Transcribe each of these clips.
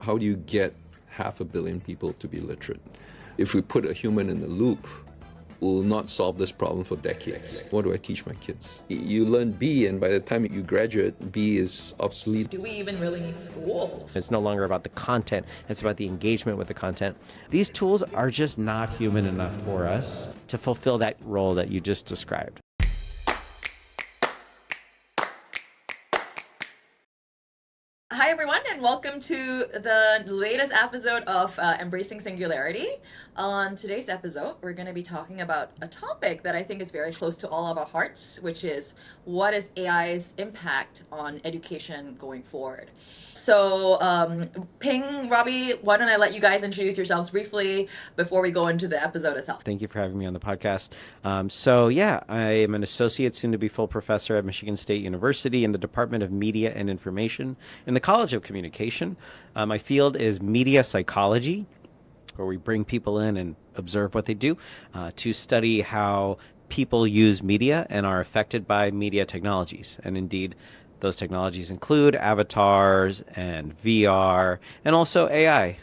How do you get 500 million people to be literate? If we put a human in the loop, we'll not solve this problem for decades. What do I teach my kids? You learn B, and by the time you graduate, B is obsolete. Do we even really need schools? It's no longer about the content, it's about the engagement with the content. These tools are just not human enough for us to fulfill that role that you just described. Hi, everyone, and welcome to the latest episode of Embracing Singularity. On today's episode, we're going to be talking about a topic that I think is very close to all of our hearts, which is what is AI's impact on education going forward? So, Peng, Robby, why don't I let you guys introduce yourselves briefly before we go into the episode itself? Thank you for having me on the podcast. I am an associate, soon to be full professor at Michigan State University in the Department of Media and Information in the College of Communication. My field is media psychology, where we bring people in and observe what they do to study how people use media and are affected by media technologies. And indeed, those technologies include avatars and VR and also AI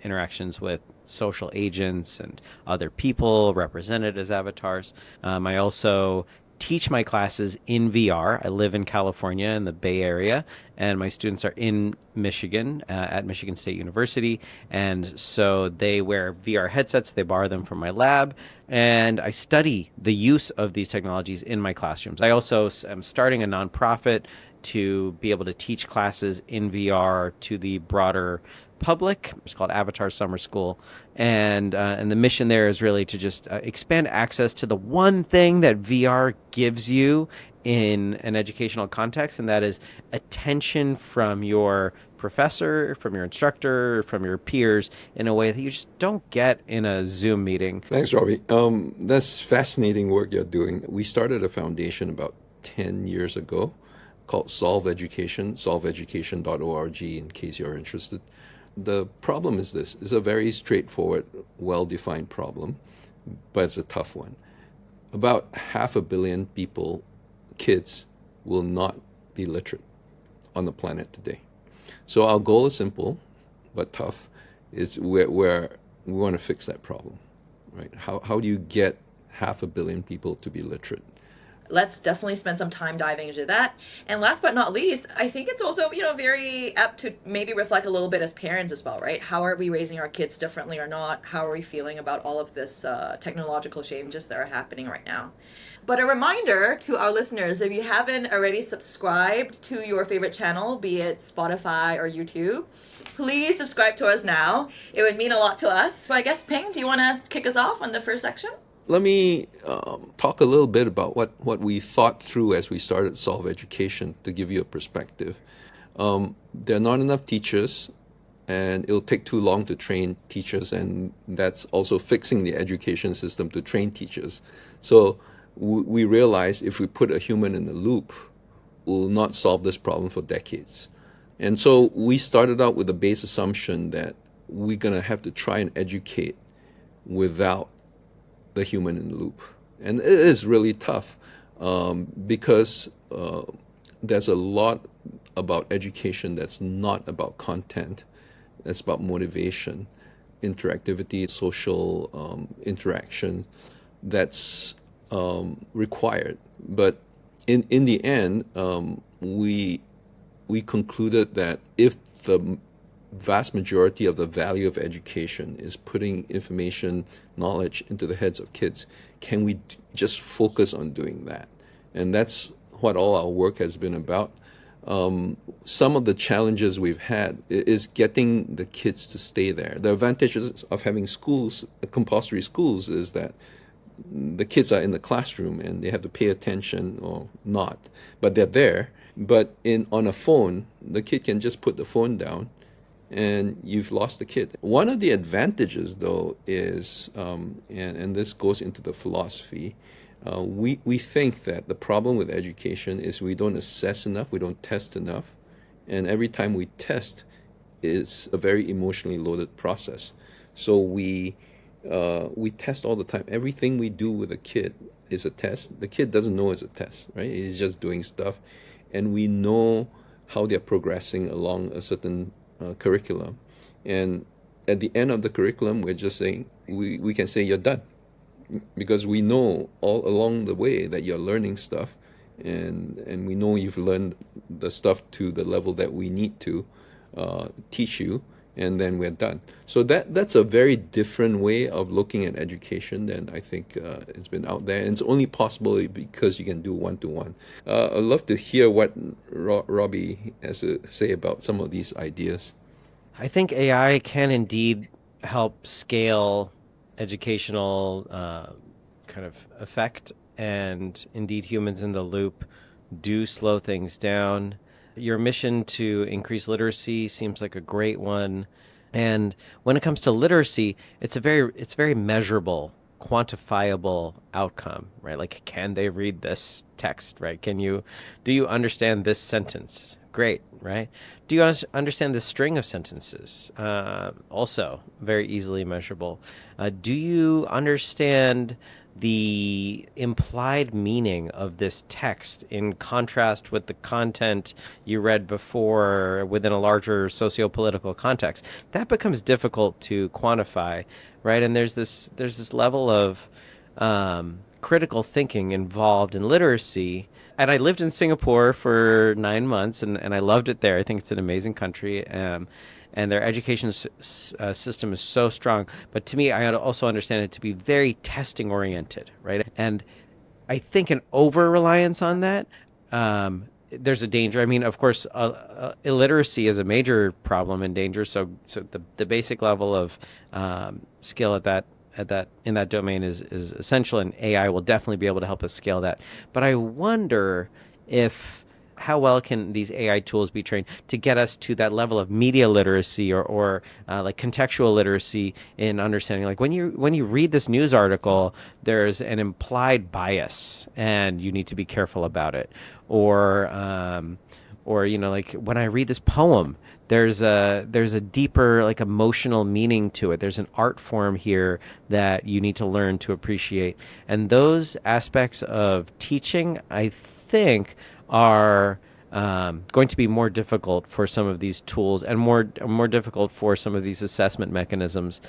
interactions with social agents and other people represented as avatars. I also teach my classes in VR. I live in California in the Bay Area, and my students are in Michigan at Michigan State University. And so they wear VR headsets, they borrow them from my lab, and I study the use of these technologies in my classrooms. I also am starting a nonprofit to be able to teach classes in VR to the broader public. It's called Avatar Summer School, and the mission there is really to just expand access to the one thing that VR gives you in an educational context, and that is attention from your professor, from your instructor, from your peers in a way that you just don't get in a Zoom meeting. Thanks, Robby. That's fascinating work you're doing. We started a foundation about 10 years ago called Solve Education, solveeducation.org in case you're interested. The problem is this. It's a very straightforward, well-defined problem, but it's a tough one. About 500 million people, kids, will not be literate on the planet today. So our goal is simple, but tough, is where we want to fix that problem, right? How do you get 500 million people to be literate? Let's definitely spend some time diving into that. And last but not least, I think it's also, very apt to maybe reflect a little bit as parents as well, right? How are we raising our kids differently or not? How are we feeling about all of this technological changes that are happening right now? But a reminder to our listeners, if you haven't already subscribed to your favorite channel, be it Spotify or YouTube, please subscribe to us now. It would mean a lot to us. So I guess, Peng, do you want to kick us off on the first section? Let me talk a little bit about what we thought through as we started Solve Education to give you a perspective. There are not enough teachers, and it'll take too long to train teachers, and that's also fixing the education system to train teachers. So we realized if we put a human in the loop, we'll not solve this problem for decades. And so we started out with the base assumption that we're going to have to try and educate without the human in the loop. And it is really tough because there's a lot about education that's not about content. That's about motivation, interactivity, social interaction that's required. But in the end, we concluded that if the vast majority of the value of education is putting information, knowledge into the heads of kids, can we just focus on doing that? And that's what all our work has been about. Some of the challenges we've had is getting the kids to stay there. The advantages of having schools, compulsory schools, is that the kids are in the classroom and they have to pay attention or not, but they're there. But on a phone, the kid can just put the phone down and you've lost the kid. One of the advantages, though, is, and this goes into the philosophy, we think that the problem with education is we don't assess enough, we don't test enough, and every time we test is a very emotionally loaded process. So we test all the time. Everything we do with a kid is a test. The kid doesn't know it's a test, right? He's just doing stuff, and we know how they're progressing along a certain curriculum, and at the end of the curriculum, we're just saying we can say you're done because we know all along the way that you're learning stuff, and we know you've learned the stuff to the level that we need to teach you, and then we're done. So that's a very different way of looking at education than I think it's been out there, and it's only possible because you can do one to one. I'd love to hear what Robbie has to say about some of these ideas. I think AI can indeed help scale educational kind of effect, and indeed humans in the loop do slow things down. Your mission to increase literacy seems like a great one. And when it comes to literacy, it's very measurable, quantifiable outcome, right? Like, can they read this text, right? Do you understand this sentence? Great, right? Do you understand the string of sentences? Also, very easily measurable. Do you understand the implied meaning of this text in contrast with the content you read before within a larger socio-political context? That becomes difficult to quantify, right? And there's this level of critical thinking involved in literacy. And I lived in Singapore for 9 months, and I loved it there. I think it's an amazing country. And their education system is so strong. But to me, I also understand it to be very testing oriented, right? And I think an over reliance on that, there's a danger. I mean, of course, illiteracy is a major problem and danger. So the basic level of skill at that in that domain is essential, and AI will definitely be able to help us scale that. But I wonder if how well can these AI tools be trained to get us to that level of media literacy, or like contextual literacy in understanding, like when you read this news article, there's an implied bias and you need to be careful about it, or like when I read this poem, there's a deeper, like, emotional meaning to it. There's an art form here that you need to learn to appreciate, and those aspects of teaching, I think, are going to be more difficult for some of these tools, and more difficult for some of these assessment mechanisms.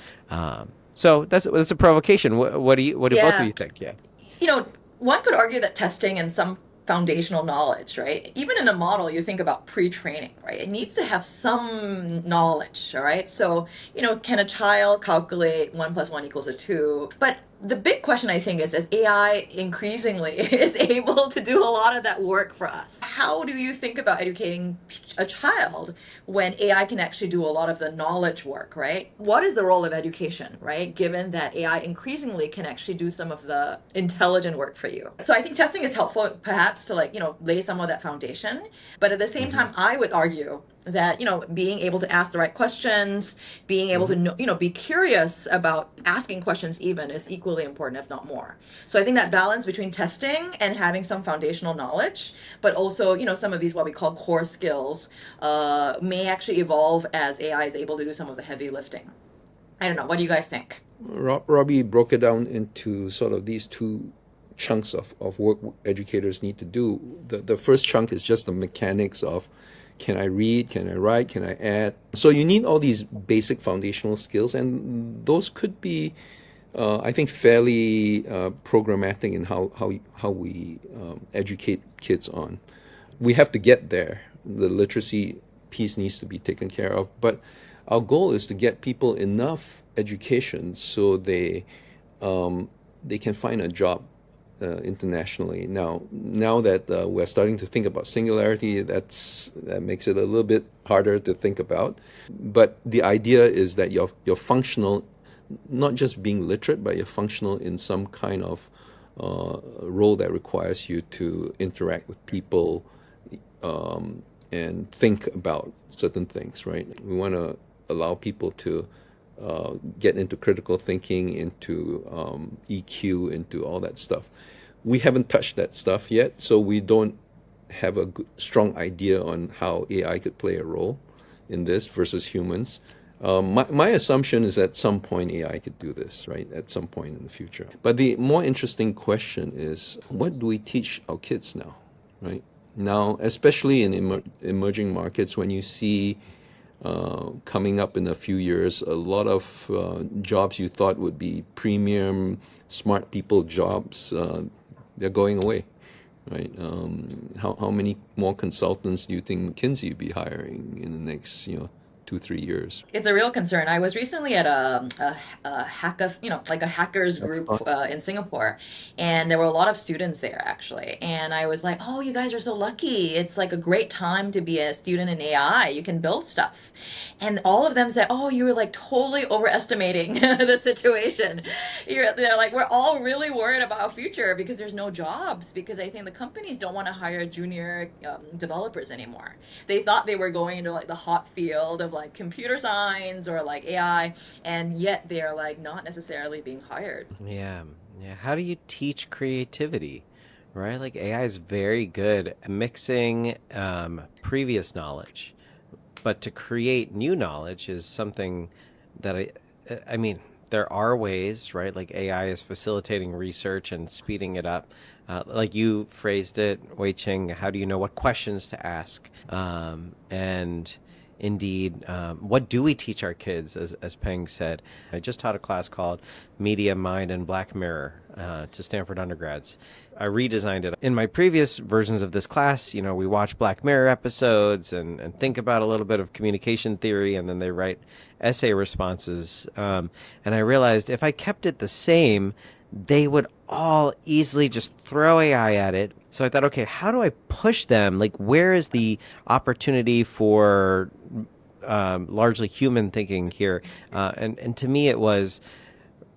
So that's a provocation. What do both of Yeah. you think? Yeah. You know, one could argue that testing and some foundational knowledge, right? Even in a model, you think about pre-training, right? It needs to have some knowledge, all right? So, can a child calculate 1 + 1 = 2? But the big question, I think, is as AI increasingly is able to do a lot of that work for us, how do you think about educating a child when AI can actually do a lot of the knowledge work, right? What is the role of education, right? Given that AI increasingly can actually do some of the intelligent work for you. So I think testing is helpful perhaps to, like, lay some of that foundation. But at the same Hmm. time, I would argue that, being able to ask the right questions, being able to Hmm. know, be curious about asking questions even is equally important, if not more. So I think that balance between testing and having some foundational knowledge, but also, some of these what we call core skills, may actually evolve as AI is able to do some of the heavy lifting. I don't know. What do you guys think? Robbie broke it down into sort of these two chunks of work educators need to do. The first chunk is just the mechanics of can I read, can I write, can I add. So you need all these basic foundational skills, and those could be, I think, fairly programmatic in how we educate kids on. We have to get there. The literacy piece needs to be taken care of, but our goal is to get people enough education so they can find a job internationally. Now that we're starting to think about singularity, that makes it a little bit harder to think about. But the idea is that you're functional, not just being literate, but you're functional in some kind of role that requires you to interact with people, and think about certain things, right? We want to allow people to get into critical thinking, into EQ, into all that stuff. We haven't touched that stuff yet, so we don't have a strong idea on how AI could play a role in this versus humans. My assumption is at some point AI could do this, right? At some point in the future. But the more interesting question is, what do we teach our kids now, right? Now, especially in emerging markets, when you see coming up in a few years, a lot of jobs you thought would be premium, smart people jobs, they're going away, right? How many more consultants do you think McKinsey will be hiring in the next, 2, 3 years? It's a real concern. I was recently at a hacker, like a hackers That's group fine. in Singapore, and there were a lot of students there actually. And I was like, "Oh, you guys are so lucky! It's like a great time to be a student in AI. You can build stuff." And all of them said, "Oh, you were like totally overestimating the situation. They're like, we're all really worried about our future because there's no jobs because I think the companies don't want to hire junior developers anymore. They thought they were going into like the hot field of like computer science or like AI, and yet they're like not necessarily being hired." Yeah, yeah. How do you teach creativity, right? Like AI is very good at mixing previous knowledge, but to create new knowledge is something that I mean, there are ways, right? Like AI is facilitating research and speeding it up. Like you phrased it, Wei Qing, how do you know what questions to ask? And indeed, what do we teach our kids, as Peng said? I just taught a class called Media, Mind, and Black Mirror to Stanford undergrads. I redesigned it. In my previous versions of this class, we watch Black Mirror episodes and think about a little bit of communication theory, and then they write essay responses. And I realized if I kept it the same, they would all easily just throw AI at it. So I thought, okay, how do I push them? Like, where is the opportunity for largely human thinking here? And to me, it was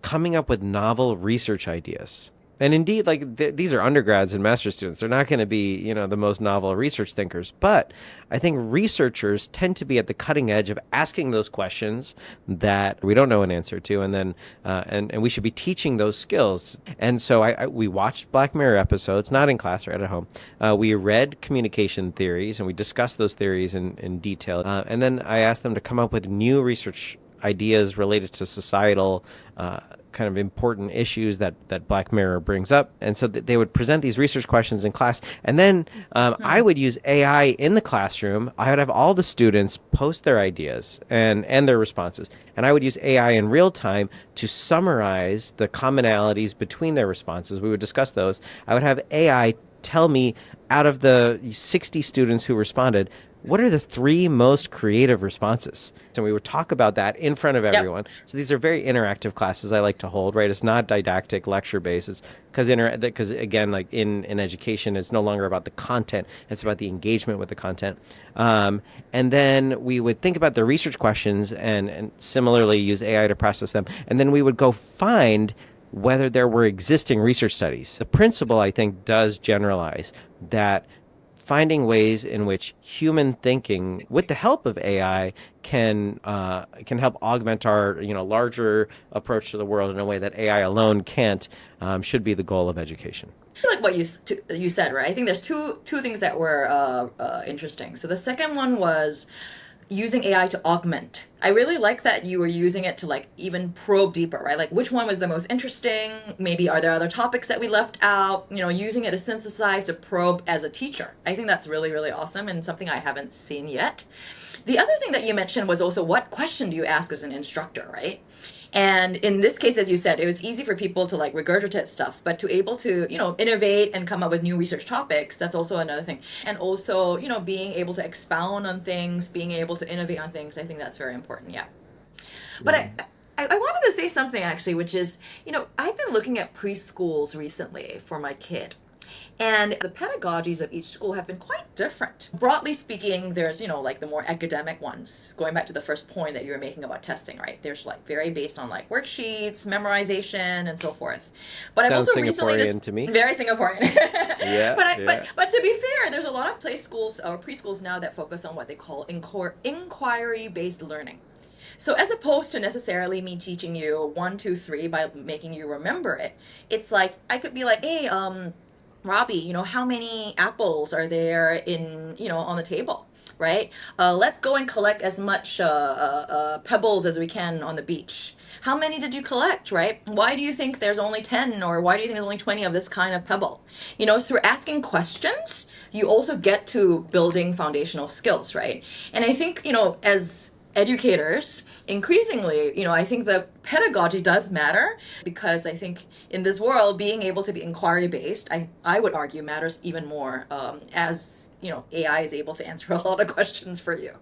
coming up with novel research ideas. And indeed, like these are undergrads and master's students. They're not going to be, the most novel research thinkers. But I think researchers tend to be at the cutting edge of asking those questions that we don't know an answer to, and then and we should be teaching those skills. And so we watched Black Mirror episodes, not in class, right at home. We read communication theories, and we discussed those theories in detail. And then I asked them to come up with new research ideas related to societal kind of important issues that Black Mirror brings up. And so they would present these research questions in class. And then I would use AI in the classroom. I would have all the students post their ideas and their responses. And I would use AI in real time to summarize the commonalities between their responses. We would discuss those. I would have AI tell me, out of the 60 students who responded, what are the 3 most creative responses? And we would talk about that in front of Yep. everyone. So these are very interactive classes I like to hold, right? It's not didactic lecture based. It's because again, like in education, it's no longer about the content. It's about the engagement with the content. And then we would think about the research questions and similarly use AI to process them. And then we would go find whether there were existing research studies. The principle, I think, does generalize that finding ways in which human thinking, with the help of AI, can help augment our larger approach to the world in a way that AI alone can't, should be the goal of education. Like what you said, right? I think there's two things that were interesting. So the second one was using AI to augment. I really like that you were using it to like even probe deeper, right? Like which one was the most interesting? Maybe are there other topics that we left out? Using it to synthesize, to probe as a teacher. I think that's really, really awesome and something I haven't seen yet. The other thing that you mentioned was also what question do you ask as an instructor, right? And in this case, as you said, it was easy for people to like regurgitate stuff, but to able to, innovate and come up with new research topics, that's also another thing. And also, being able to expound on things, being able to innovate on things, I think that's very important. Yeah. But Yeah. I wanted to say something actually, which is, I've been looking at preschools recently for my kid. And the pedagogies of each school have been quite different. Broadly speaking, there's, like the more academic ones, going back to the first point that you were making about testing, right? There's like very based on like worksheets, memorization, and so forth. But I've Sounds also recently Singaporean just to me. very Singaporean. Yeah, but I yeah. but to be fair, there's a lot of play schools or preschools now that focus on what they call inquiry-based learning. So as opposed to necessarily me teaching you 1, 2, 3 by making you remember it, it's like I could be like, hey, Robby, how many apples are there on the table, right? Let's go and collect as much pebbles as we can on the beach. How many did you collect, right? Why do you think there's only 10 or why do you think there's only 20 of this kind of pebble? Through asking questions, you also get to building foundational skills, right? And I think, as educators, increasingly, I think the pedagogy does matter, because I think in this world, being able to be inquiry based, I would argue, matters even more, as AI is able to answer a lot of questions for you.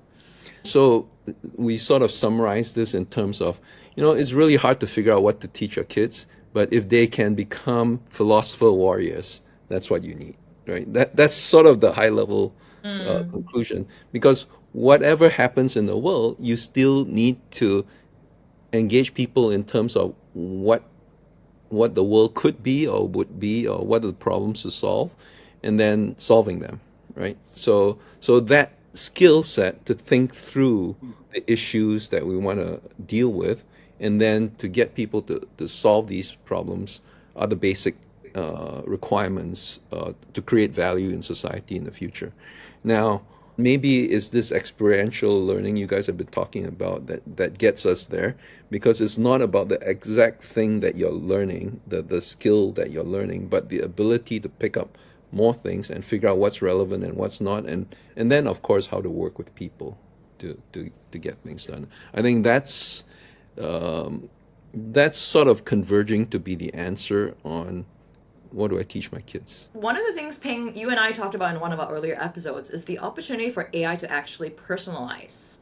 So we sort of summarize this in terms of, it's really hard to figure out what to teach our kids, but if they can become philosopher warriors, that's what you need, right? That's sort of the high level Mm. conclusion. Because whatever happens in the world, you still need to engage people in terms of what the world could be or would be, or what are the problems to solve, and then solving them, right? So that skill set to think through the issues that we want to deal with, and then to get people to solve these problems, are the basic requirements to create value in society in the future. Now, maybe is this experiential learning you guys have been talking about that gets us there, because it's not about the exact thing that you're learning, the skill that you're learning, but the ability to pick up more things and figure out what's relevant and what's not, and then of course how to work with people to get things done. I think that's sort of converging to be the answer on what do I teach my kids. One of the things, Ping, you and I talked about in one of our earlier episodes is the opportunity for AI to actually personalize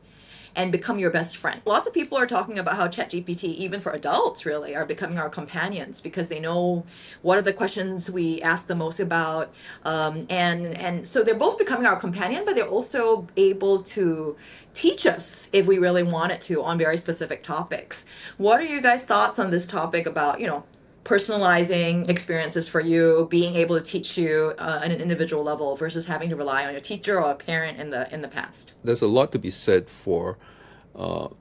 and become your best friend. Lots of people are talking about how ChatGPT, even for adults, really, are becoming our companions, because they know what are the questions we ask the most about, and so they're both becoming our companion, but they're also able to teach us if we really wanted to on very specific topics. What are you guys' thoughts on this topic about personalizing experiences for you, being able to teach you at an individual level versus having to rely on your teacher or a parent in the past? There's a lot to be said for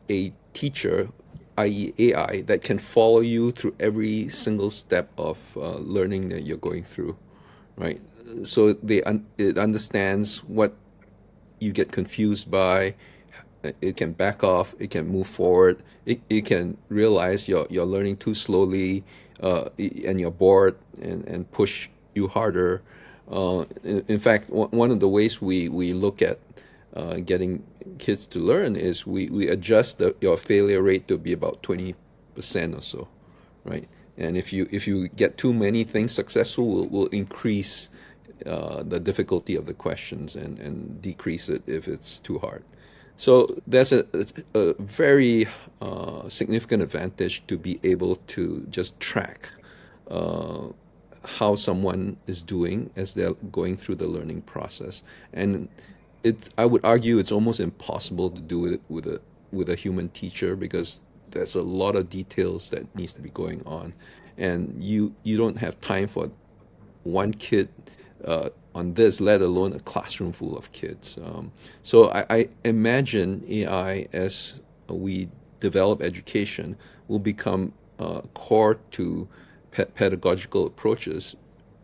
a teacher, i.e., AI, that can follow you through every single step of learning that you're going through, right? So it understands what you get confused by. It can back off. It can move forward. It can realize you're learning too slowly, and you're bored, and push you harder. In fact, one of the ways we look at getting kids to learn is we adjust your failure rate to be about 20% or so, right? And if you get too many things successful, we'll increase the difficulty of the questions, and decrease it if it's too hard. So there's a very significant advantage to be able to just track uh, how someone is doing as they're going through the learning process. And I would argue it's almost impossible to do it with a human teacher, because there's a lot of details that needs to be going on, and you don't have time for one kid on this, let alone a classroom full of kids. So I imagine AI, as we develop education, will become core to pedagogical approaches,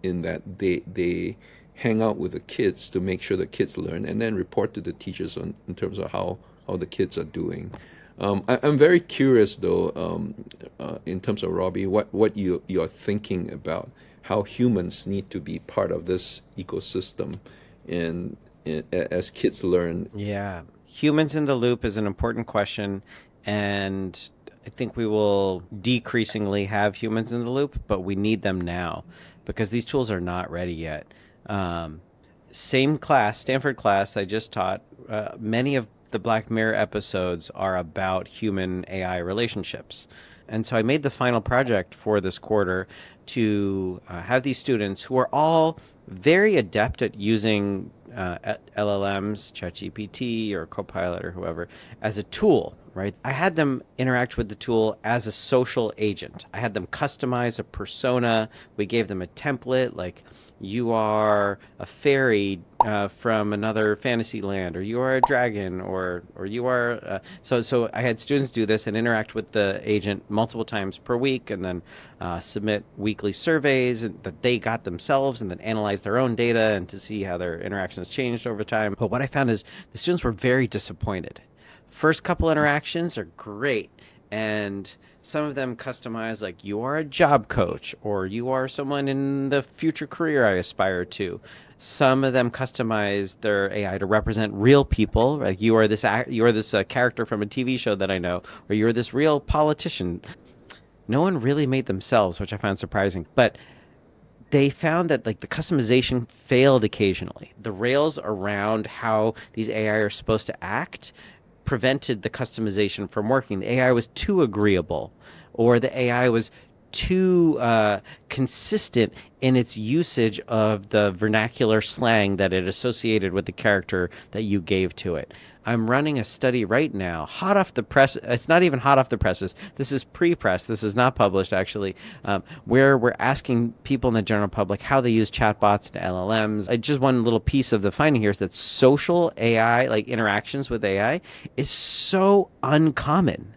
in that they hang out with the kids to make sure the kids learn, and then report to the teachers in terms of how the kids are doing. I'm very curious, though, in terms of Robby, what you're thinking about how humans need to be part of this ecosystem, and, as kids learn. Yeah, humans in the loop is an important question, and I think we will decreasingly have humans in the loop, but we need them now because these tools are not ready yet. Um, Same class, Stanford class I just taught, many of the Black Mirror episodes are about human AI relationships. And so I made the final project for this quarter to have these students who are all very adept at using LLMs, ChatGPT or Copilot or whoever, as a tool, right? I had them interact with the tool as a social agent. I had them customize a persona. We gave them a template like, you are a fairy from another fantasy land, or you are a dragon, or you are. So I had students do this and interact with the agent multiple times per week, and then submit weekly surveys that they got themselves, and then analyze their own data and to see how their interactions changed over time. But what I found is the students were very disappointed. First couple interactions are great. and some of them customize like you are a job coach or you are someone in the future career I aspire to. Some of them customize their AI to represent real people, like you are this character from a TV show that I know, or you're this real politician. No one really made themselves, which I found surprising. But they found that like the customization failed occasionally. The rails around how these AI are supposed to act prevented the customization from working. The AI was too agreeable, or the AI was too consistent in its usage of the vernacular slang that it associated with the character that you gave to it. I'm running a study right now, hot off the press. It's not even hot off the presses. This is pre-press. This is not published, actually, where we're asking people in the general public how they use chatbots and LLMs. Just one little piece of the finding here is that social AI, like interactions with AI, is so uncommon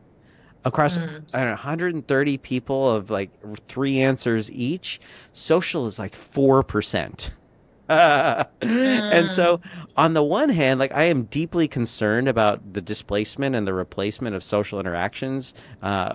across Mm. I don't know, 130 people of like three answers each. Social is like 4%. And so, Mm. on the one hand, like I am deeply concerned about the displacement and the replacement of social interactions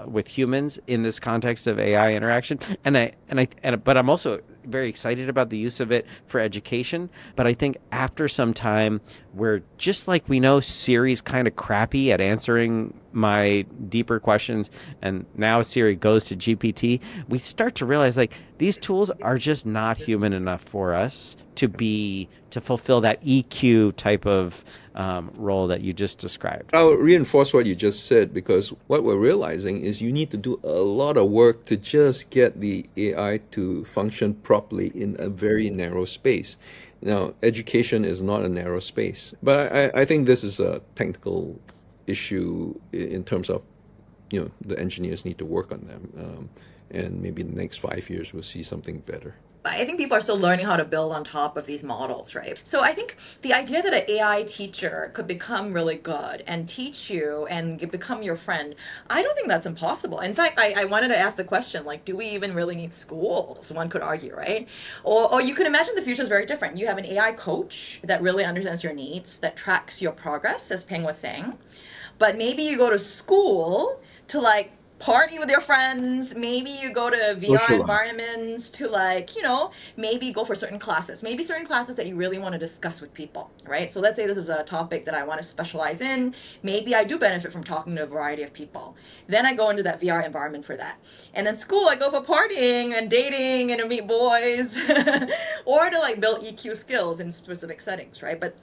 with humans in this context of AI interaction, but I'm also very excited about the use of it for education. But I think after some time, where just like we know Siri's kind of crappy at answering my deeper questions, and now Siri goes to GPT, we start to realize like these tools are just not human enough for us to fulfill that EQ type of role that you just described. I'll reinforce what you just said because what we're realizing is you need to do a lot of work to just get the AI to function properly in a very narrow space. Now, education is not a narrow space, but I think this is a technical issue in terms of, the engineers need to work on them. And maybe in the next 5 years, we'll see something better. I think people are still learning how to build on top of these models, right? So I think the idea that an AI teacher could become really good and teach you and become your friend, I don't think that's impossible. In fact, I wanted to ask the question, like, do we even really need schools? One could argue, right? Or you could imagine the future is very different. You have an AI coach that really understands your needs, that tracks your progress, as Peng was saying. But maybe you go to school to like party with your friends. Maybe you go to VR Socialize. environments to like, maybe go for certain classes. Maybe certain classes that you really want to discuss with people, right? So let's say this is a topic that I want to specialize in. Maybe I do benefit from talking to a variety of people. Then I go into that VR environment for that. And then school, I go for partying and dating and to meet boys or to like build EQ skills in specific settings, right? But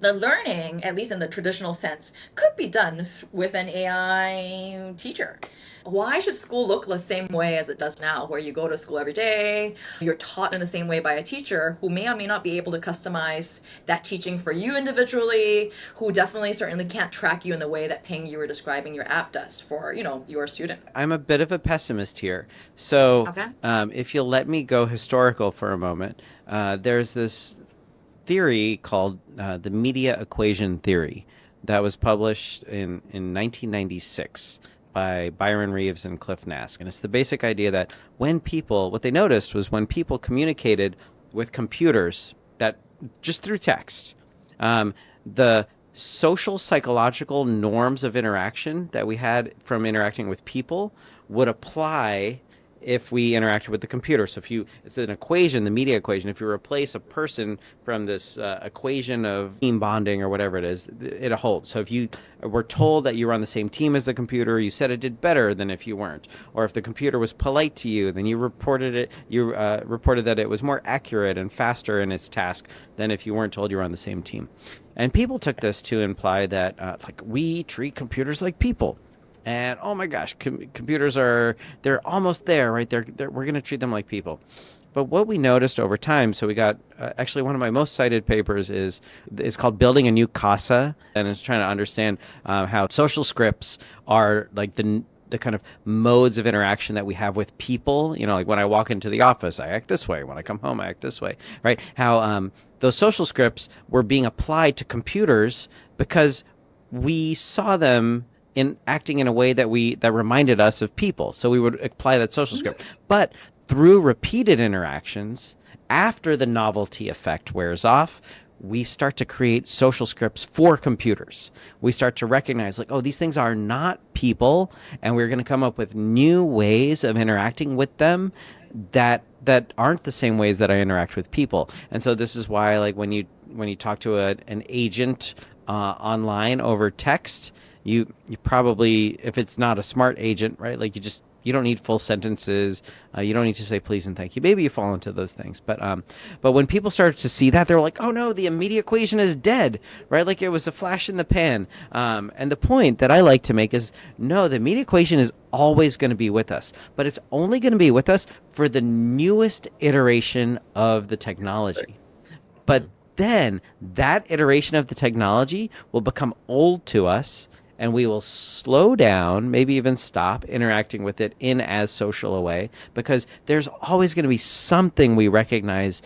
the learning, at least in the traditional sense, could be done with an AI teacher. Why should school look the same way as it does now, where you go to school every day, you're taught in the same way by a teacher who may or may not be able to customize that teaching for you individually, who definitely certainly can't track you in the way that Ping you were describing your app does for, your student. I'm a bit of a pessimist here. So, Okay. if you'll let me go historical for a moment, there's this theory called the media equation theory that was published in 1996 by Byron Reeves and Cliff Nask. And it's the basic idea that what they noticed was when people communicated with computers that just through text, the social psychological norms of interaction that we had from interacting with people would apply if we interacted with the computer. So it's an equation, the media equation. If you replace a person from this equation of team bonding or whatever it is, it holds. So if you were told that you were on the same team as the computer, you said it did better than if you weren't. Or if the computer was polite to you, then you reported it. You reported that it was more accurate and faster in its task than if you weren't told you were on the same team. And people took this to imply that like we treat computers like people. And oh my gosh, computers they're almost there, right? We're going to treat them like people. But what we noticed over time, so we got actually one of my most cited papers is called Building a New Casa, and it's trying to understand how social scripts are like the kind of modes of interaction that we have with people. Like when I walk into the office, I act this way. When I come home, I act this way, right? How those social scripts were being applied to computers because we saw them in acting in a way that reminded us of people. So we would apply that social script. But through repeated interactions, after the novelty effect wears off, we start to create social scripts for computers. We start to recognize, like, oh, these things are not people, and we're going to come up with new ways of interacting with them that aren't the same ways that I interact with people. And so this is why, like, when you talk to an agent online over text, you probably, if it's not a smart agent, right? Like, you don't need full sentences. You don't need to say please and thank you. Maybe you fall into those things, but when people started to see that, they're like, oh no, the immediate equation is dead, right? Like, it was a flash in the pan. And the point that I like to make is, no, the immediate equation is always going to be with us, but it's only going to be with us for the newest iteration of the Right. technology. Yeah. But then that iteration of the technology will become old to us, and we will slow down, maybe even stop interacting with it in as social a way, because there's always going to be something we recognize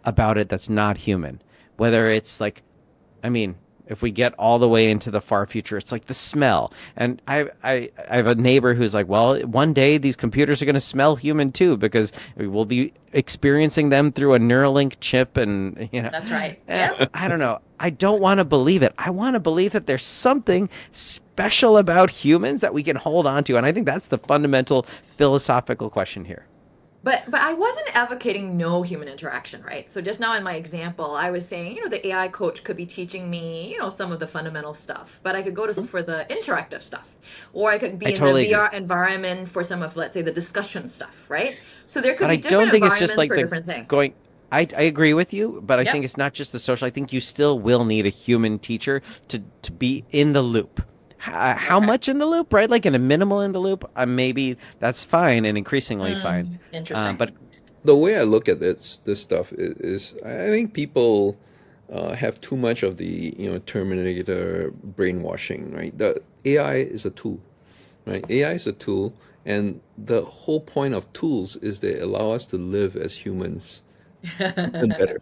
about it that's not human. Whether it's like, I mean, if we get all the way into the far future, it's like the smell. And I have a neighbor who's like, well, one day these computers are going to smell human too, because we will be experiencing them through a Neuralink chip, and That's right. Yep. I don't know. I don't want to believe it. I want to believe that there's something special about humans that we can hold on to, and I think that's the fundamental philosophical question here. But I wasn't advocating no human interaction, right? So just now in my example, I was saying, the AI coach could be teaching me, some of the fundamental stuff, but I could go to for the interactive stuff, or I could I be in the totally agree. VR environment for some of, let's say, the discussion stuff, right? So there could But be I don't different think it's just environments like for the different things. going. I agree with you, but I think Yep. it's not just the social. I think you still will need a human teacher to be in the loop. How Okay. much in the loop, right? Like in a minimal in the loop, maybe that's fine and increasingly fine. Interesting. But The way I look at this stuff is I think people have too much of the Terminator brainwashing, right? The AI is a tool, right? AI is a tool, and the whole point of tools is they allow us to live as humans even better,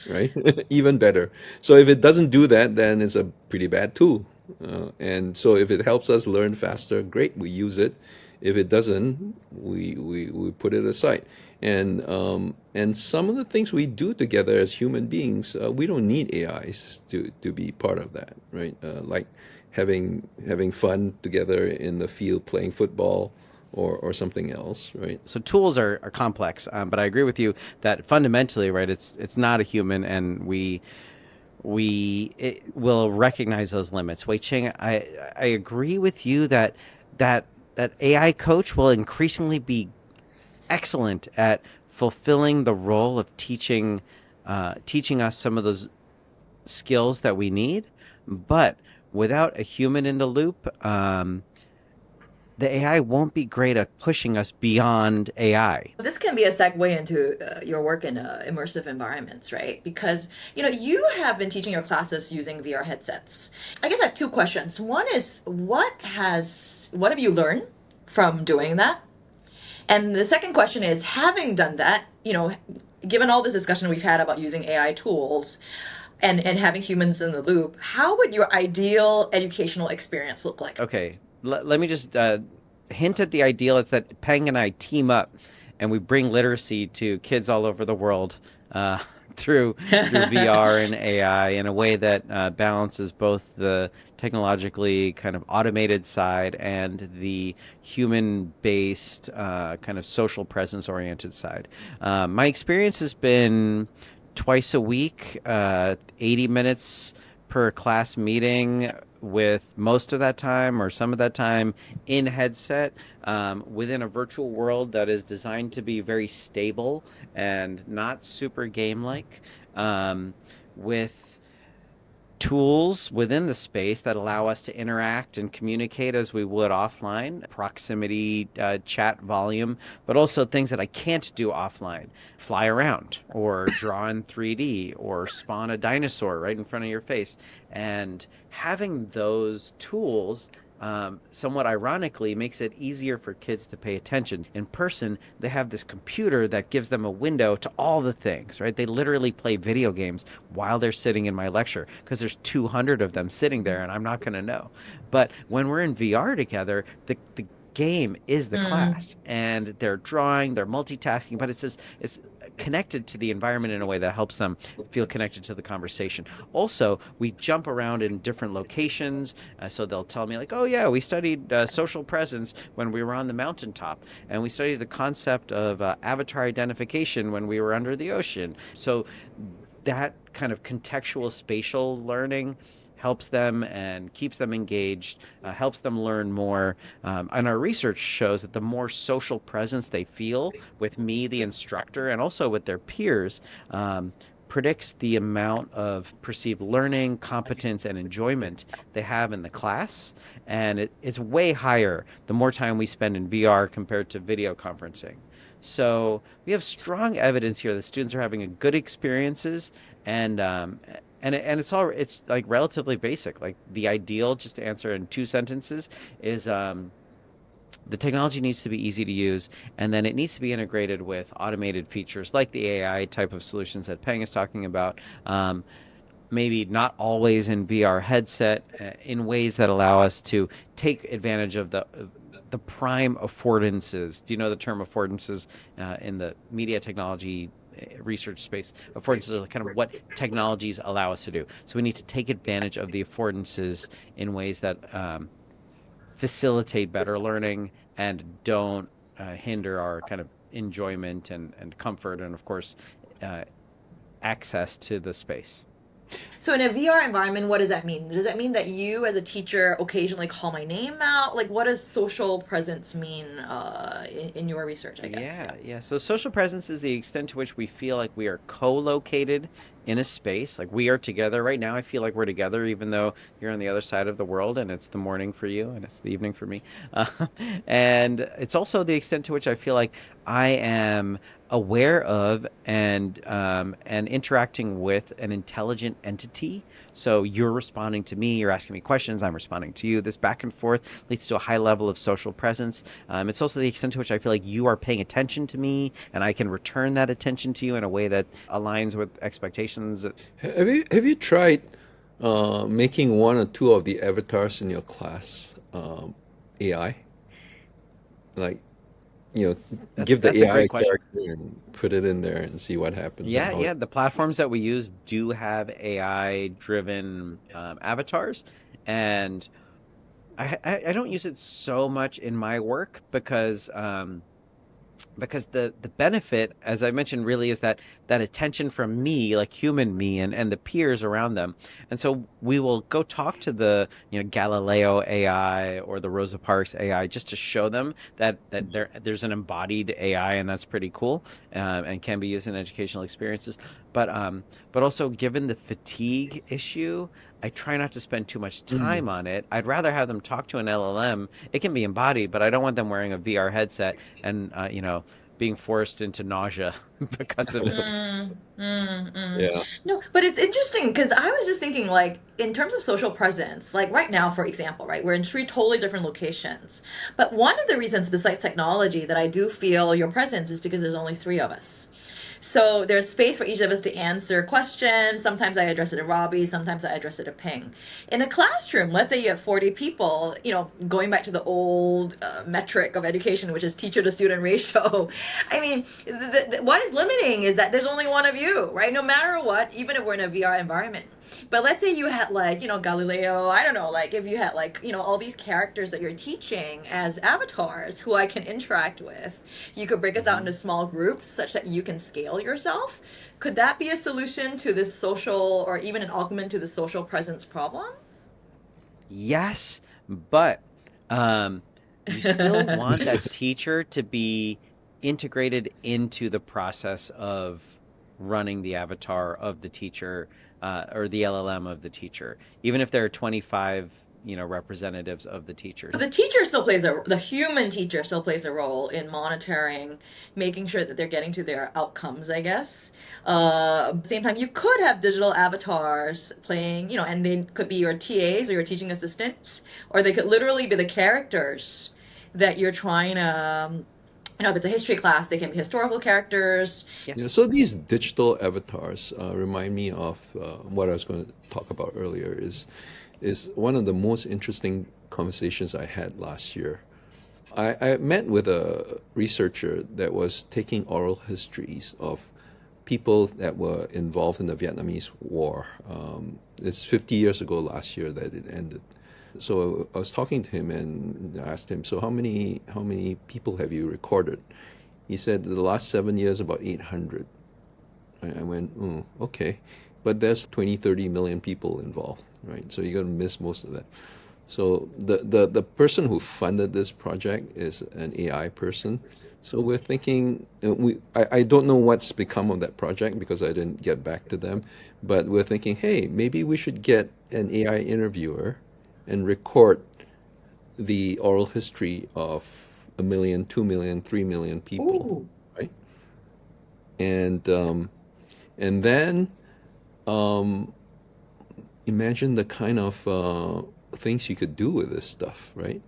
right? Even better. So if it doesn't do that, then it's a pretty bad tool. And so if it helps us learn faster, great, we use it. If it doesn't, we put it aside. And some of the things we do together as human beings, we don't need AIs to be part of that, right? Like having fun together in the field playing football or something else, right? so tools are complex, but I agree with you that fundamentally, right? It's not a human, and we will recognize those limits. Wei Ching, I agree with you that that AI coach will increasingly be excellent at fulfilling the role of teaching us some of those skills that we need, but without a human in the loop, the AI won't be great at pushing us beyond AI. This can be a segue into your work in immersive environments, right? Because, you have been teaching your classes using VR headsets. I guess I have two questions. One is, what have you learned from doing that? And the second question is, having done that, given all this discussion we've had about using AI tools and having humans in the loop, how would your ideal educational experience look like? Okay, let me just hint at the ideal. It's that Peng and I team up, and we bring literacy to kids all over the world uh, through VR and AI in a way that balances both the technologically kind of automated side and the human-based kind of social presence-oriented side. My experience has been twice a week, 80 minutes per class meeting, with most of that time or some of that time in headset, within a virtual world that is designed to be very stable and not super game like, with tools within the space that allow us to interact and communicate as we would offline, proximity, chat volume, but also things that I can't do offline: fly around or draw in 3D or spawn a dinosaur right in front of your face. And having those tools, somewhat ironically, makes it easier for kids to pay attention. In person, they have this computer that gives them a window to all the things, right? They literally play video games while they're sitting in my lecture because there's 200 of them sitting there and I'm not going to know. But when we're in VR together, game is the Mm. class, and they're drawing, they're multitasking, but it's connected to the environment in a way that helps them feel connected to the conversation. Also, we jump around in different locations, so they'll tell me like, oh yeah, we studied social presence when we were on the mountaintop, and we studied the concept of avatar identification when we were under the ocean. So that kind of contextual spatial learning helps them and keeps them engaged, helps them learn more. And our research shows that the more social presence they feel with me, the instructor, and also with their peers, predicts the amount of perceived learning, competence, and enjoyment they have in the class. And it's way higher the more time we spend in VR compared to video conferencing. So we have strong evidence here that students are having a good experiences, and it's like relatively basic. Like the ideal, just to answer in two sentences, is the technology needs to be easy to use, and then it needs to be integrated with automated features like the AI type of solutions that Peng is talking about. Maybe not always in VR headset, in ways that allow us to take advantage of the prime affordances. Do you know the term affordances in the media technology research space? Affordances are kind of what technologies allow us to do. So we need to take advantage of the affordances in ways that facilitate better learning and don't hinder our kind of enjoyment and comfort, and of course, uh, access to the space. So in a VR environment, what does that mean? Does that mean that you as a teacher occasionally call my name out? Like what does social presence mean in your research, I guess? Yeah, Yeah. yeah. So social presence is the extent to which we feel like we are co-located in a space. Like we are together right now. I feel like we're together, even though you're on the other side of the world and it's the morning for you and it's the evening for me. Uh, and it's also the extent to which I feel like I am aware of and interacting with an intelligent entity. So you're responding to me, you're asking me questions, I'm responding to you. This back and forth leads to a high level of social presence. It's also the extent to which I feel like you are paying attention to me, and I can return that attention to you in a way that aligns with expectations. Have you tried making one or two of the avatars in your class AI? Like, give the That's a AI great a question. character and put it in there and see what happens and Yeah, how it. yeah. The platforms that we use do have AI-driven avatars, and I don't use it so much in my work because the benefit, as I mentioned, really is that attention from me, like human me, and the peers around them. And so we will go talk to the Galileo AI or the Rosa Parks AI just to show them that there's an embodied AI, and that's pretty cool, and can be used in educational experiences. But also given the fatigue issue, I try not to spend too much time Mm. on it. I'd rather have them talk to an LLM. It can be embodied, but I don't want them wearing a VR headset and being forced into nausea because of it. Mm, mm, mm. Yeah. No, but it's interesting because I was just thinking, like, in terms of social presence, like right now, for example, right, we're in three totally different locations. But one of the reasons, besides technology, that I do feel your presence is because there's only three of us. So there's space for each of us to answer questions. Sometimes I address it to Robbie, sometimes I address it to Ping. In a classroom, let's say you have 40 people, going back to the old metric of education, which is teacher to student ratio. I mean, what is limiting is that there's only one of you, right? No matter what, even if we're in a VR environment. But let's say you had like, Galileo, I don't know, like if you had like, all these characters that you're teaching as avatars who I can interact with, you could break us out Hmm. into small groups such that you can scale yourself. Could that be a solution to this social or even an augment to the social presence problem? Yes, but um, you still want that teacher to be integrated into the process of running the avatar of the teacher or the LLM of the teacher, even if there are 25, representatives of the teachers. The human teacher still plays a role in monitoring, making sure that they're getting to their outcomes, I guess. At the same time, you could have digital avatars playing, and they could be your TAs or your teaching assistants, or they could literally be the characters that you're trying to, if it's a history class, they can be historical characters. Yeah. So these digital avatars remind me of what I was going to talk about earlier. Is one of the most interesting conversations I had last year. I met with a researcher that was taking oral histories of people that were involved in the Vietnamese War. It's 50 years ago last year that it ended. So I was talking to him and asked him, so how many people have you recorded? He said the last 7 years about 800. I went, oh, okay. But there's 20, 30 million people involved, right? So you're going to miss most of that. So the person who funded this project is an AI person. So we're thinking, I don't know what's become of that project because I didn't get back to them, but we're thinking, hey, maybe we should get an AI interviewer and record the oral history of 1 million, 2 million, 3 million people, Ooh. right? And then um, imagine the kind of things you could do with this stuff, right?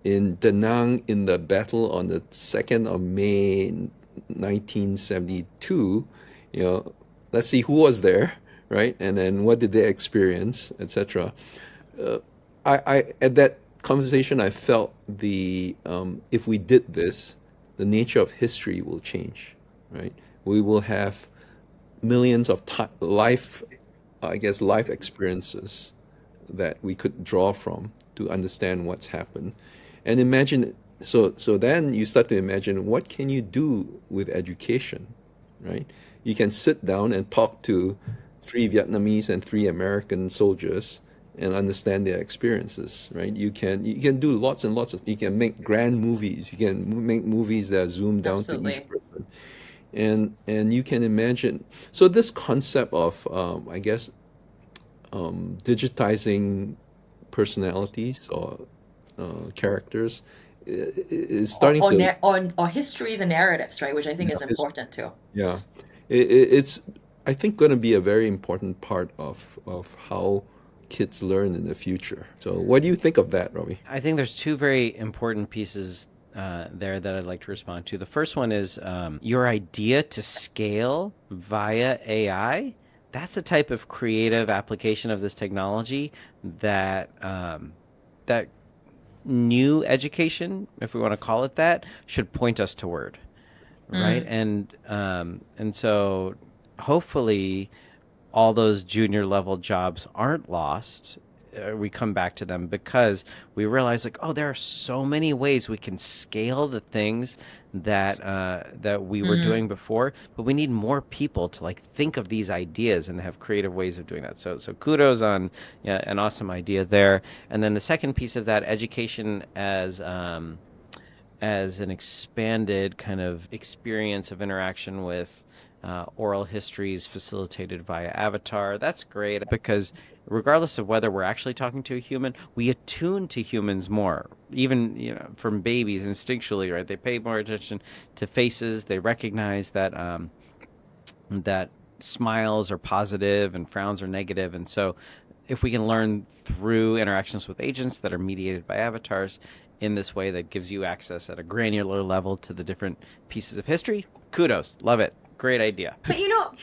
In Da Nang, in the battle on the 2nd of May 1972, let's see who was there, right? And then what did they experience, etc. I at that conversation, I felt if we did this, the nature of history will change, right? We will have millions of life, I guess, life experiences that we could draw from to understand what's happened. And imagine, so then you start to imagine what can you do with education, right? You can sit down and talk to 3 Vietnamese and 3 American soldiers and understand their experiences, right? You can do lots and lots of, you can make grand movies. You can make movies that zoom down to each Absolutely. person, and you can imagine. So this concept of, I guess, digitizing personalities or characters is starting to, Or histories and narratives, right? Which I think is important too. yeah, it's, I think, going to be a very important part of how kids learn in the future. So what do you think of that, Robbie? I think there's two very important pieces there that I'd like to respond to. The first one is your idea to scale via AI. That's a type of creative application of this technology that that new education, if we want to call it that, should point us toward, right? Mm. And so hopefully all those junior level jobs aren't lost. We come back to them because we realize, like, oh, there are so many ways we can scale the things that we were Mm. doing before, but we need more people to like think of these ideas and have creative ways of doing that. So kudos on, yeah, an awesome idea there. And then the second piece of that, education as an expanded kind of experience of interaction with oral histories facilitated via avatar. That's great because regardless of whether we're actually talking to a human, we attune to humans more. Even, from babies instinctually, right? They pay more attention to faces. They recognize that smiles are positive and frowns are negative. And so if we can learn through interactions with agents that are mediated by avatars in this way that gives you access at a granular level to the different pieces of history, kudos. Love it. Great idea. But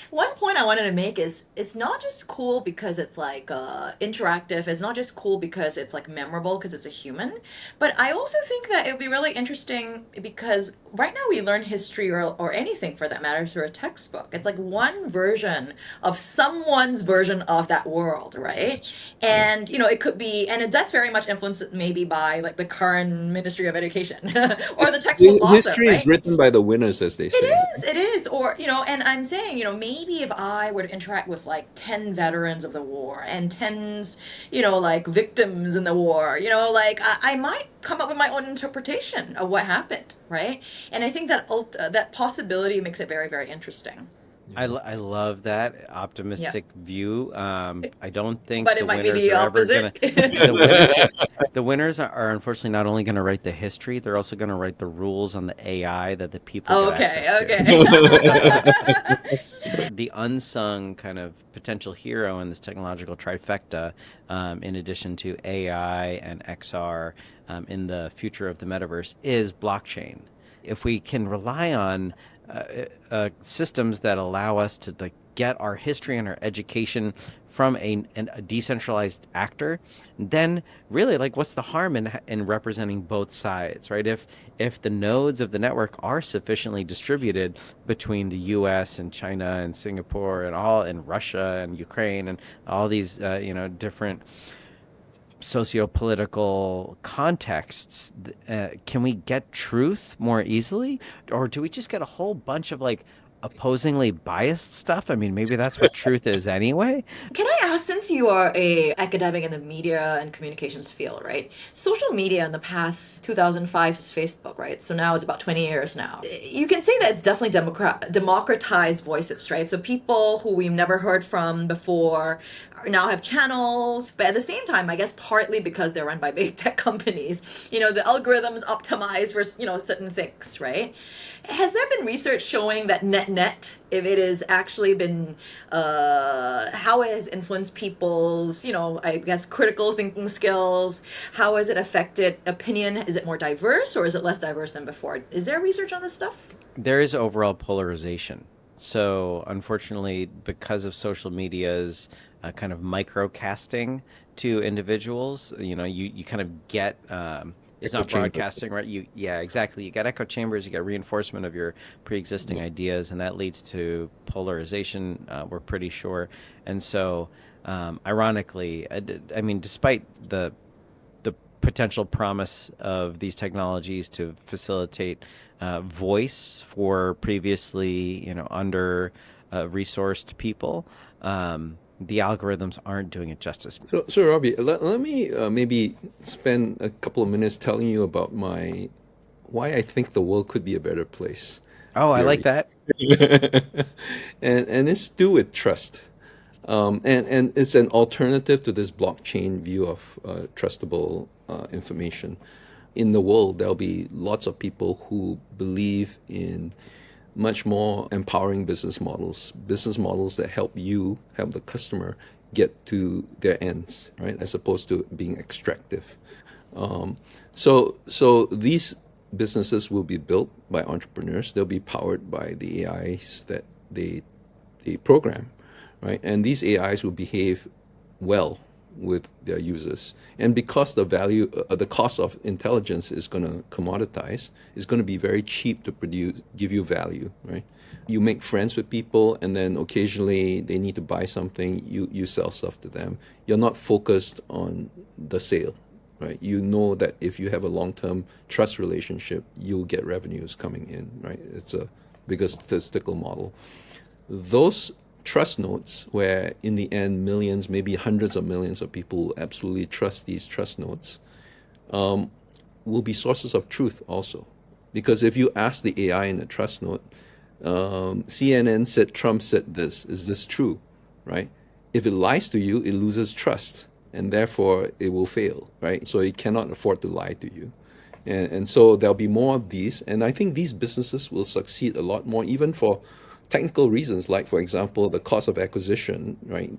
one point I wanted to make is it's not just cool because it's like interactive. It's not just cool because it's like memorable because it's a human. But I also think that it would be really interesting because right now we learn history or anything for that matter through a textbook. It's like one version of someone's version of that world, right? Yes. Yeah. And it could be, and that's very much influenced maybe by like the current Ministry of Education or the textbook author, History is right? written by the winners, as they say. It is. Or, and I'm saying, maybe if I were to interact with like 10 veterans of the war and 10, like victims in the war, like I might come up with my own interpretation of what happened, right? And I think that that possibility makes it very, very interesting. Yeah. I love that Yeah. optimistic view. I don't think But the it might be winners the are ever gonna opposite. the winners the winners are unfortunately not only going to write the history, they're also going to write the rules on the AI that the people get Okay, access to. okay. The unsung kind of potential hero in this technological trifecta, in addition to AI and XR, in the future of the metaverse, is blockchain. If we can rely on systems that allow us to like get our history and our education from a decentralized actor, then really, like, what's the harm in representing both sides, right? If the nodes of the network are sufficiently distributed between the U.S. and China and Singapore and all and Russia and Ukraine and all these different socio-political contexts, can we get truth more easily, or do we just get a whole bunch of like opposingly biased stuff? I mean, maybe that's what truth is anyway. Can I ask, since you are a academic in the media and communications field, right? Social media in the past 2005 is Facebook, right? So now it's about 20 years now. You can say that it's definitely democratized voices, right? So people who we've never heard from before now have channels. But at the same time, I guess partly because they're run by big tech companies, the algorithms optimize for, certain things, right? Has there been research showing that net, if it has actually been, how it has influenced people's, I guess, critical thinking skills? How has it affected opinion? Is it more diverse or is it less diverse than before? Is there research on this stuff? There is overall polarization. So, unfortunately, because of social media's kind of microcasting to individuals, you kind of get it's Echo not chambers. broadcasting, right? Yeah, exactly. You get echo chambers, you get reinforcement of your pre-existing Yeah. ideas, and that leads to polarization. We're pretty sure, and so ironically, I mean, despite the potential promise of these technologies to facilitate voice for previously, under resourced people, the algorithms aren't doing it justice. So Robbie, let me maybe spend a couple of minutes telling you about my why I think the world could be a better place Oh, I like theory. that. And it's to do with trust. And it's an alternative to this blockchain view of trustable information. In the world, there'll be lots of people who believe in much more empowering business models that help the customer get to their ends, right? As opposed to being extractive. So these businesses will be built by entrepreneurs. They'll be powered by the AIs that they they program, right? And these AIs will behave well with their users. And because the cost of intelligence is going to commoditize, it's going to be very cheap to give you value, right? You make friends with people, and then occasionally they need to buy something. You sell stuff to them. You're not focused on the sale, right? You know that if you have a long-term trust relationship, you'll get revenues coming in, right? It's a bigger statistical model. Those trust notes, where in the end millions, maybe hundreds of millions of people absolutely trust these trust notes, will be sources of truth also. Because if you ask the AI in the trust note, CNN said Trump said this, is this true, right? If it lies to you, it loses trust, and therefore it will fail, right? So it cannot afford to lie to you. And so there'll be more of these. And I think these businesses will succeed a lot more, even for technical reasons, like, for example, the cost of acquisition, right,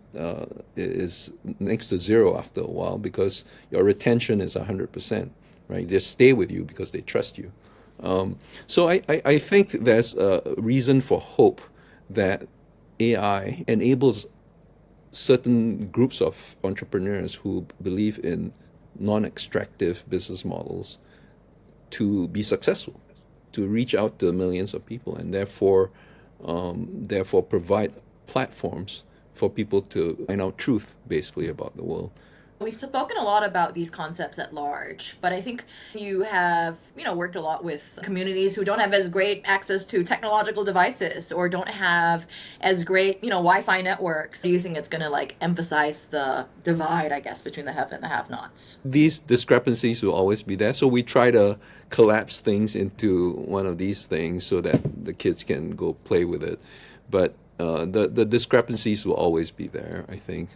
is next to zero after a while because your retention is 100%, right? They stay with you because they trust you. So I think there's a reason for hope that AI enables certain groups of entrepreneurs who believe in non-extractive business models to be successful, to reach out to millions of people, and therefore provide platforms for people to find out truth, basically, about the world. We've spoken a lot about these concepts at large, but I think you have, worked a lot with communities who don't have as great access to technological devices or don't have as great, Wi-Fi networks. Do you think it's going to like emphasize the divide, I guess, between the have and the have-nots? These discrepancies will always be there, so we try to collapse things into one of these things so that the kids can go play with it. But the discrepancies will always be there, I think,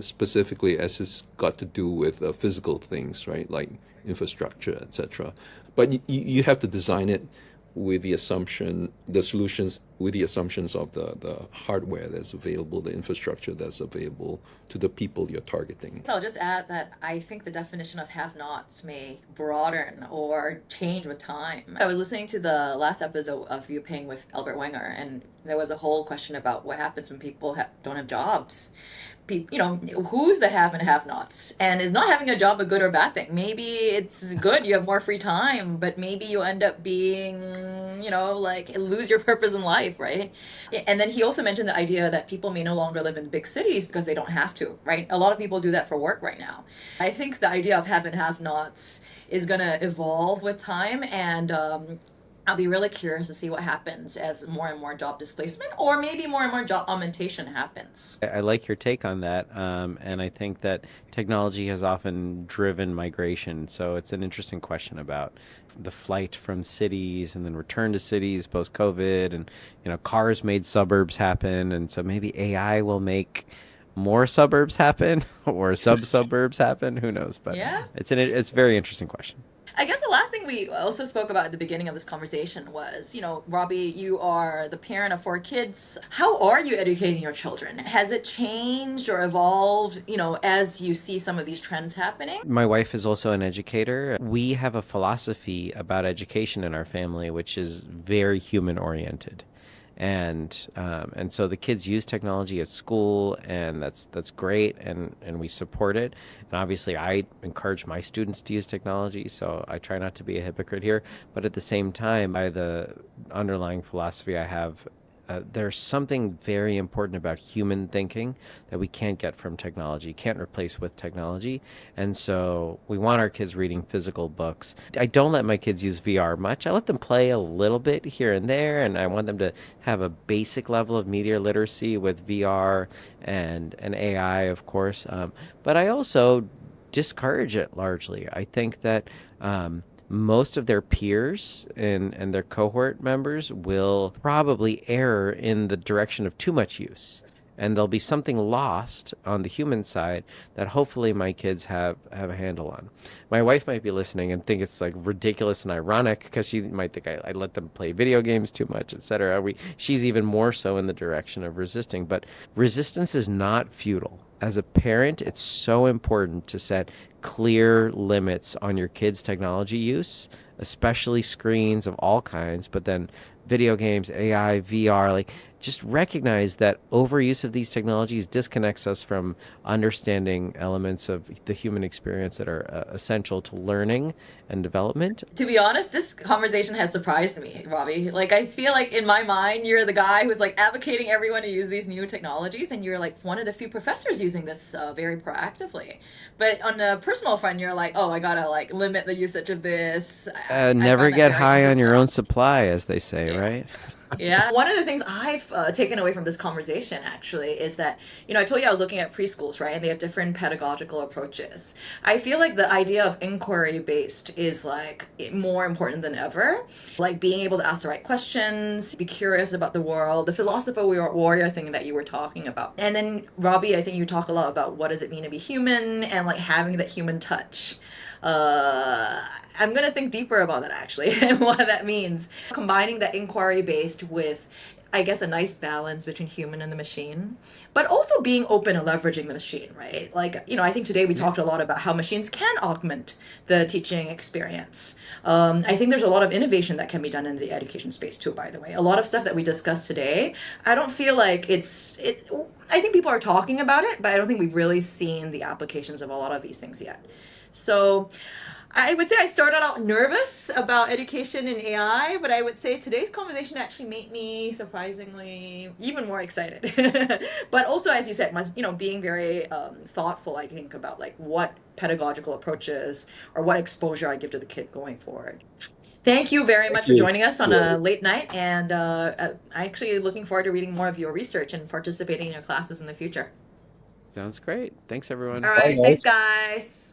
specifically as it's got to do with physical things, right, like infrastructure, etc. But you have to design it with the assumption the solutions with the assumptions of the hardware that's available, the infrastructure that's available to the people you're targeting. So I'll just add that I think the definition of have-nots may broaden or change with time. I was listening to the last episode of Peng with Albert Wenger, and there was a whole question about what happens when people don't have jobs. Who's the have and have-nots? And is not having a job a good or bad thing? Maybe it's good, you have more free time, but maybe you end up being, like lose your purpose in life, right? And then he also mentioned the idea that people may no longer live in big cities because they don't have to, right? A lot of people do that for work right now. I think the idea of have and have-nots is going to evolve with time, and I'll be really curious to see what happens as more and more job displacement or maybe more and more job augmentation happens. I like your take on that, and I think that technology has often driven migration. So it's an interesting question about the flight from cities and then return to cities post COVID, and cars made suburbs happen, and so maybe AI will make more suburbs happen or sub-suburbs happen. Who knows? But Yeah. it's a very interesting question. I guess the last thing we also spoke about at the beginning of this conversation was, Robby, you are the parent of 4 kids. How are you educating your children? Has it changed or evolved, as you see some of these trends happening? My wife is also an educator. We have a philosophy about education in our family, which is very human oriented. And so the kids use technology at school, and that's great, and we support it. And obviously, I encourage my students to use technology, so I try not to be a hypocrite here. But at the same time, by the underlying philosophy I have, there's something very important about human thinking that we can't get from technology, can't replace with technology. And so we want our kids reading physical books. I don't let my kids use VR much. I let them play a little bit here and there, and I want them to have a basic level of media literacy with VR and AI, of course. But I also discourage it largely. I think that most of their peers and their cohort members will probably err in the direction of too much use. And there'll be something lost on the human side that hopefully my kids have a handle on. My wife might be listening and think it's like ridiculous and ironic because she might think I let them play video games too much, etc. She's even more so in the direction of resisting. But resistance is not futile. As a parent, it's so important to set clear limits on your kids' technology use, especially screens of all kinds, but then video games, AI, VR, like just recognize that overuse of these technologies disconnects us from understanding elements of the human experience that are essential to learning and development. To be honest, this conversation has surprised me, Robby. Like, I feel like in my mind, you're the guy who's like advocating everyone to use these new technologies, and you're like one of the few professors using this very proactively. But on a personal front, you're like, oh, I gotta like limit the usage of this. I Never find that get very high on your interesting. own supply, as they say, Yeah. right? Yeah. One of the things I've taken away from this conversation actually is that, I told you I was looking at preschools, right? And they have different pedagogical approaches. I feel like the idea of inquiry based is like more important than ever. Like being able to ask the right questions, be curious about the world, the philosopher warrior thing that you were talking about. And then, Robby, I think you talk a lot about what does it mean to be human and like having that human touch. uh, I'm gonna think deeper about that actually and what that means. Combining that inquiry based with, I guess, a nice balance between human and the machine, but also being open and leveraging the machine, right? Like, I think today we Yeah. talked a lot about how machines can augment the teaching experience. I think there's a lot of innovation that can be done in the education space too, by the way. A lot of stuff that we discussed today, I don't feel like I think people are talking about it, but I don't think we've really seen the applications of a lot of these things yet. So I would say I started out nervous about education and AI, but I would say today's conversation actually made me surprisingly even more excited. But also, as you said, being very thoughtful, I think, about like what pedagogical approaches or what exposure I give to the kid going forward. Thank you very Thank much for you. joining us on Yeah. a late night, and I actually looking forward to reading more of your research and participating in your classes in the future. Sounds great. Thanks, All everyone. Bye, right, thanks, guys. guys.